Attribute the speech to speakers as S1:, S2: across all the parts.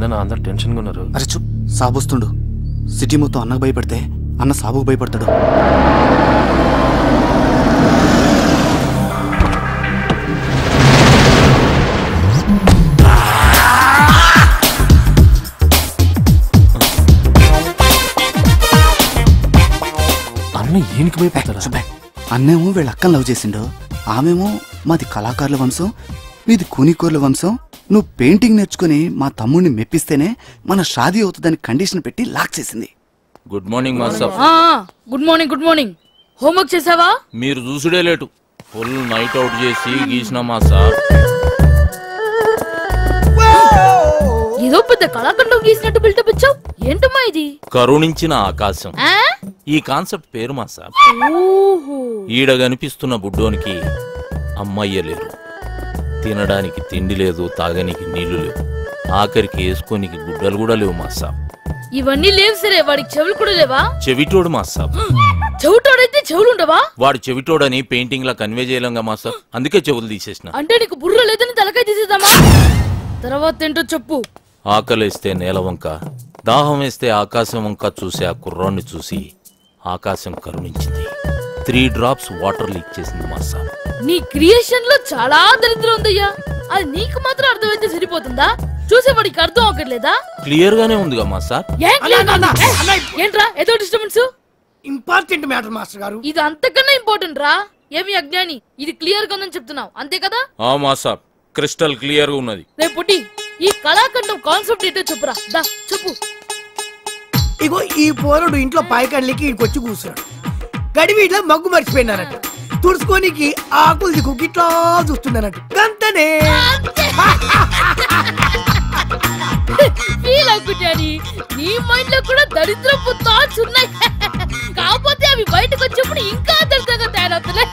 S1: ఏందన్నా అందరు టెన్షన్గా ఉన్నారు.
S2: అరే చూప్, సాబు వస్తుండు. సిటీ మొత్తం అన్నకు భయపడితే అన్న సాబుకు భయపడతాడు.
S1: అన్న ఈయనకి భయపడతాడా?
S2: అన్నేమో వీళ్ళ అక్కని లవ్ చేసిండు, ఆమెమో మాది కళాకారుల వంశం, మీది కూనికోర్ల వంశం. నువ్వు పెయింటింగ్ నేర్చుకుని మా తమ్ముడిని మెప్పిస్తేనే మన షాదీ అవుతుందని కండిషన్ పెట్టి లాక్ చేసింది.
S3: Good morning master.
S4: Good morning. Good morning. Homework చేసావా?
S3: మీరు చూసుడే లేటు. ఫుల్ నైట్ అవుట్ చేసి గీసిన మాస్టర్.
S4: ఏదో పెద్ద కళాఖండం గీసినట్టు బిల్డప్ ఇచ్చావు. ఏంటమ్మా ఇది?
S3: కరుణించిన ఆకాశం ఈ కాన్సెప్ట్ పేరు మాస్టర్. ఈడ కనిపిస్తున్న బుడ్డోనికి అమ్మయ్య లేరు, తినడానికి తిండి లేదు, తాగనికి నీళ్లు లేవు, ఆఖరికి వేసుకోనికి గుడ్డలు కూడా లేవు మాస్టర్.
S4: ఇవన్నీ లేవు సరే, వాడికి చెవులు కూడా లేవా?
S3: చెవిటోడు మాస్టర్.
S4: చెవిటోడైతే చెవులు ఉండవా?
S3: వాడు చెవిటోడని పెయింటింగ్ లా కన్వే చేయలేంగా మాస్టర్, అందుకే చెవులు తీసేసిన.
S4: అంటే నీకు బుర్ర లేదని తలకాయ తీసేద్దామా? తర్వాత ఏంటో చెప్పు.
S3: ఆకలేస్తే నేల వంక, దాహం వేస్తే ఆకాశం వంక చూసి ఆ కుర్రాన్ని చూసి ఆకాశం కరుణించింది. 3 drops వాటర్ లీక్ చేసింది మాస్టర్.
S4: నీ క్రియేషన్ లో చాలా దరిద్రం ఉందయ్యా. అది నీకు మాత్రం అర్థమైతే సరిపోతుందా? చూసేవాడికి అర్థం అవ్వట్లేదా?
S3: క్లియర్ గానే ఉందిగా మాస్టర్.
S4: ఏంట్రా ఏదో డిస్టర్బెన్స్?
S5: ఇంపార్టెంట్ మ్యాటర్ మాస్టర్ గారు.
S4: ఇది అంతకన్నా ఇంపార్టెంట్ రా. ఏమి అజ్ఞాని, ఇది క్లియర్ గా ఉందని చెప్తున్నావు అంతే కదా?
S3: ఆ మాస్టర్, క్రిస్టల్ క్లియర్ గా ఉన్నది.
S4: రేపు పుట్టి ఈ కళాఖండం కాన్సెప్ట్ ఏంటో చెప్పురా. దా చెప్పు.
S5: ఇగో ఈ పోరుడు ఇంట్లో పాయకండ్లకి ఇక్కడికి వచ్చి కూర్చున్నాడు. గడివి ఇట్లా మగ్గు మర్చిపోయినారట. తుడుచుకోనికి ఆకులు దిక్కు ఇట్లా చూస్తున్నారట. గంతనే
S4: ఫీల్ అవుకుంటాని. నీ మైండ్ లో కూడా దరిద్రపు థాట్స్ ఉన్నాయి. కాకపోతే అవి బయటకు వచ్చినప్పుడు ఇంకా దరిద్రంగా తయారవుతున్నాయి.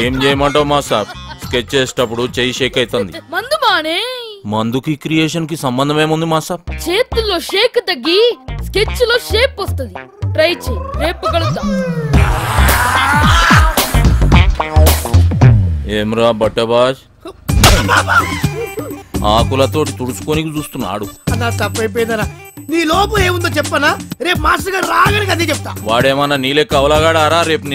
S3: ఏం చేయమంటావు మాస్టర్? స్కెచ్ చేసేటప్పుడు చెయ్యి షేక్ అవుతుంది.
S4: మందు బానే.
S3: మందుకి క్రియేషన్ కి సంబంధం ఏముంది మాస్టర్?
S4: చేతుల్లో షేక్ తగ్గి స్కెచ్ లో షేప్ వస్తుంది. ట్రై చేయి, రేపు కలుద్దాం.
S3: ఏమ్రా బట్టబాజ్, ఆకులతోటి తుడుచుకొని చూస్తున్నాడు.
S5: అన్నా తప్పైపోయిందనా. నీ లోపు ఏముందో చెప్పనా? రేపు మాస్టర్ గారు రాగానే అదే చెప్తా.
S3: వాడేమన్నా నీలే కవలగాడారా? రేపు